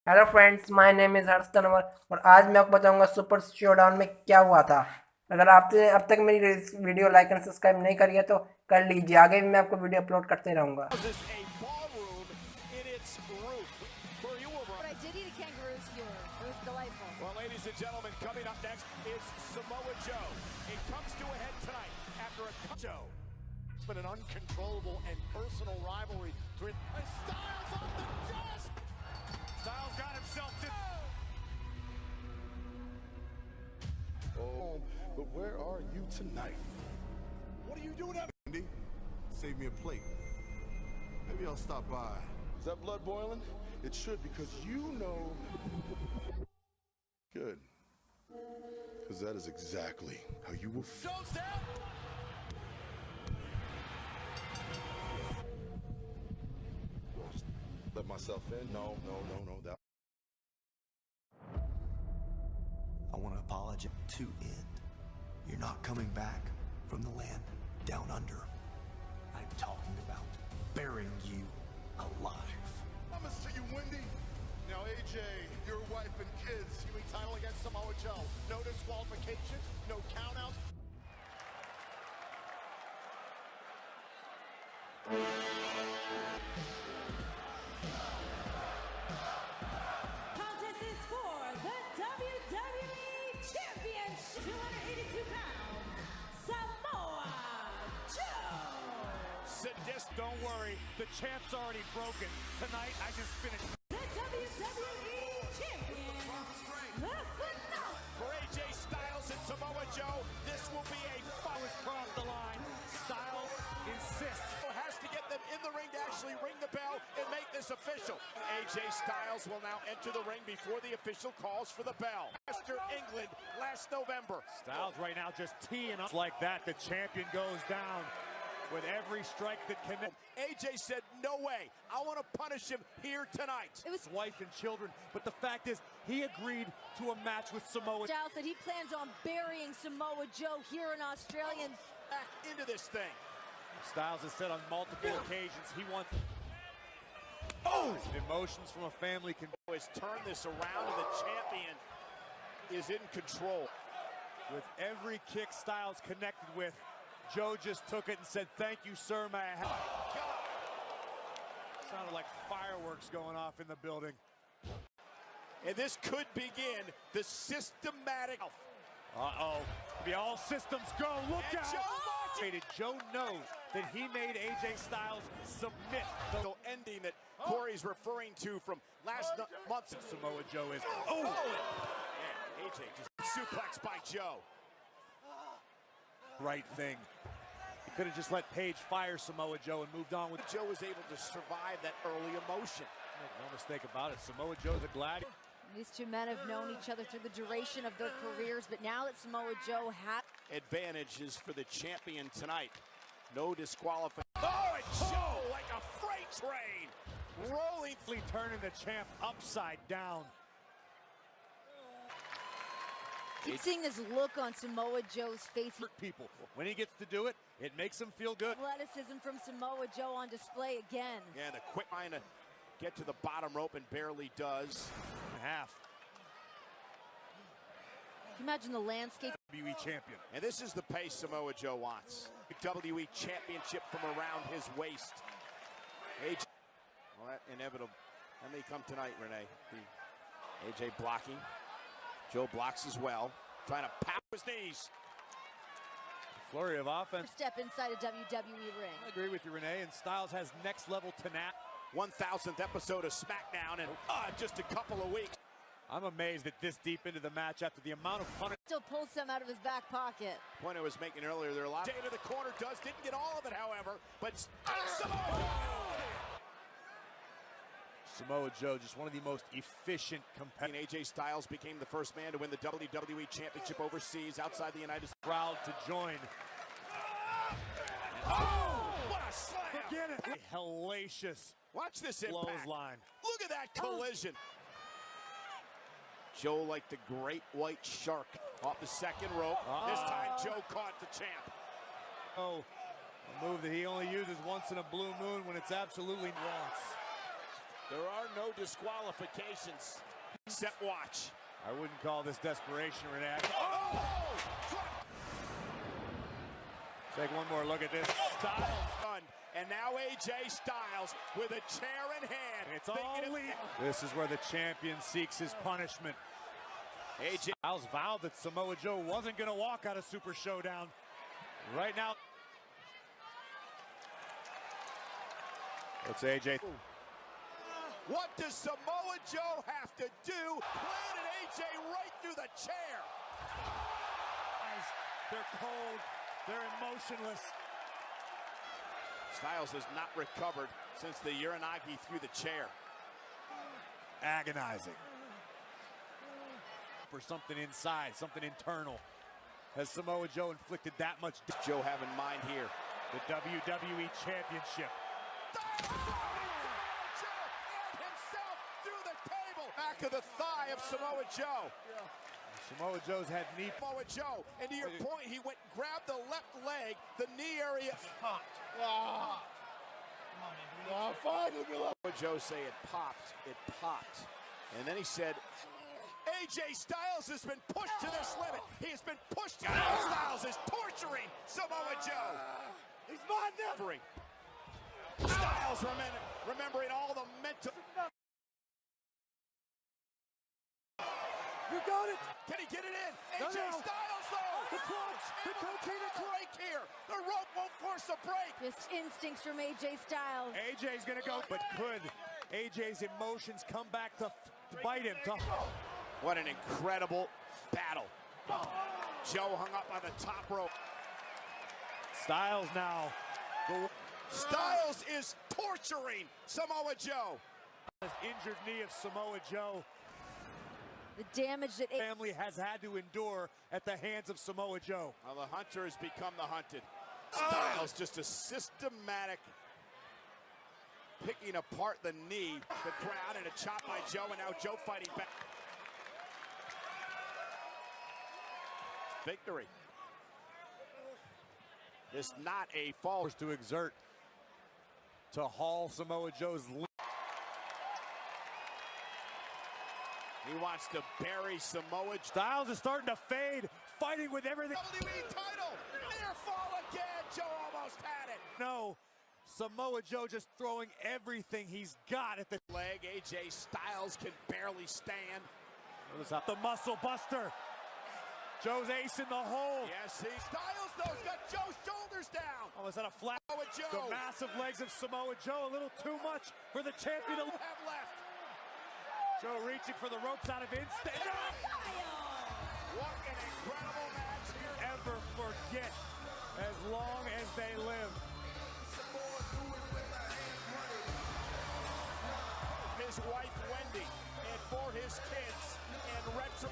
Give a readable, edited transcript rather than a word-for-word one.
Hello friends, my name is Harsh Tanwar और आज मैं आपको बताऊंगा सुपर शोडाउन में क्या हुआ था। अगर आपने अब तक मेरी वीडियो लाइक एंड सब्सक्राइब नहीं करी है तो कर लीजिए। आगे भी मैं आपको वीडियो अपलोड करते रहूंगा। Well, ladies and gentlemen, coming up next is Samoa Joe. It comes to a head tonight after a Joe. It's been an uncontrollable and personal rivalry. Styles off the desk. Styles got himself. Oh, but where are you tonight? What are you doing up? Andy, save me a plate. Maybe I'll stop by. Is that blood boiling? It should, because you know. Good. Because that is exactly how you will feel. Joe's down. Just let myself in. No. That. I want to apologize to end. You're not coming back from the land down under. I'm talking about burying you alive. Promise to you, Wendy. Now, AJ, your wife and kids, you title against Samoa Joe. No disqualifications, no countouts. Contest is for the WWE Championship. 282 pounds, Samoa Joe. Sadist, don't worry. The champ's already broken. Tonight, I just finished. The WWE Champion, the Phenomenal. For AJ Styles and Samoa Joe, this will be a foul across the line. Styles insists. Has to get them in the ring to actually ring the bell and make this official. AJ Styles will now enter the ring before the official calls for the bell. Manchester, England, last November. Styles right now just teeing up like that. The champion goes down with every strike that connects. AJ said, no way. I want to punish him here tonight. It was wife and children, but the fact is, he agreed to a match with Samoa. Styles said he plans on burying Samoa Joe here in Australia. Back into this thing. Styles has said on multiple occasions he wants emotions from a family can Has turned this around and the champion is in control. with every kick Styles connected with. Joe just took it and said, "Thank you, sir, may I have?" Sounded like fireworks going off in the building. And this could begin the systematic. Uh-oh. Be all systems go. Look And out. Joe knows that he made AJ Styles submit. The ending that Corey's referring to from last month's Samoa Joe is. Oh! Yeah, AJ just suplex by Joe. Right thing. He could have just let Paige fire Samoa Joe and moved on with. Joe was able to survive that early emotion. Make no mistake about it. Samoa Joe's a gladiator. These two men have known each other through the duration of their careers, but now that Samoa Joe has Advantages for the champion tonight. No disqualification. Oh, and Joe like a freight train. Rolling. Turning the champ upside down. keep seeing this look on Samoa Joe's face. People. When he gets to do it, it makes him feel good. Athleticism from Samoa Joe on display again. Yeah, the quick trying to get to the bottom rope and barely does. Half. Can you imagine the landscape? WWE champion. And this is the pace Samoa Joe wants. WWE championship from around his waist. AJ. Well, that inevitable. That may come tonight, Renee. AJ blocking. Joe blocks as well. Trying to pound his knees. Flurry of offense. Step inside a WWE ring. I agree with you, Renee. And Styles has next level tenacity. 1000th episode of SmackDown in just a couple of weeks. I'm amazed that this deep into the match after the amount of punishment. Still pulls some out of his back pocket. Point I was making earlier, there are a lot. Jay to the corner didn't get all of it, however, but Samoa Joe, just one of the most efficient competitors. AJ Styles became the first man to win the WWE Championship overseas outside the United States. Proud to join. Oh, what a slam! Forget it. A hellacious Watch this impact. clothesline. Look at that collision. Joe like the great white shark off the second rope. This time Joe caught the champ. Oh, a move that he only uses once in a blue moon when it's absolutely wants. There are no disqualifications. Set watch. I wouldn't call this desperation, Renee. Take one more look at this. Styles stunned, and now AJ Styles with a chair in hand. It's all lead. This is where the champion seeks his punishment. AJ Styles vowed that Samoa Joe wasn't going to walk out of Super Showdown. Right now, it's AJ. What does Samoa Joe have to do? Planted AJ right through the chair. They're cold. They're emotionless. Styles has not recovered since the Uranagi through the chair. Agonizing. For something inside, something internal. Has Samoa Joe inflicted that much? Joe have in mind here? The WWE Championship. Back of the thigh of Samoa Joe. Samoa Joe's had knee. Samoa Joe, and to your point, he went grabbed the left leg, the knee area. Popped. Samoa Joe say it popped. It popped. And then he said, AJ Styles has been pushed to this limit. He has been pushed. Styles is torturing Samoa Joe. He's mine now. Styles remembering all the mental. You got it. Can he get it in? No, AJ no. Styles, though. The clutch. The cocaine break here. The rope won't force a break. Just instincts from AJ Styles. AJ's gonna go, but could AJ's emotions come back to bite him? What an incredible battle. Joe hung up on the top rope. Styles now. Styles is torturing Samoa Joe. Injured knee of Samoa Joe. The damage that Family has had to endure at the hands of Samoa Joe. Well, the hunter has become the hunted. Styles just a systematic picking apart the knee, the crowd, and a chop by Joe, and now Joe fighting back. Victory. This not a fall. To exert to haul Samoa Joe's. He wants to bury Samoa. Styles is starting to fade, fighting with everything. WWE title, near fall again. Joe almost had it. No, Samoa Joe just throwing everything he's got at the leg. AJ Styles can barely stand. Notice how the muscle buster. Joe's ace in the hole. Yes, Styles though has got Joe's shoulders down. Oh, is that a flat? Samoa Joe. The massive legs of Samoa Joe, a little too much for the champion to have left. Joe reaching for the ropes out of instinct. What an incredible match here. Ever forget as long as they live. His wife Wendy, and for his kids, and retro.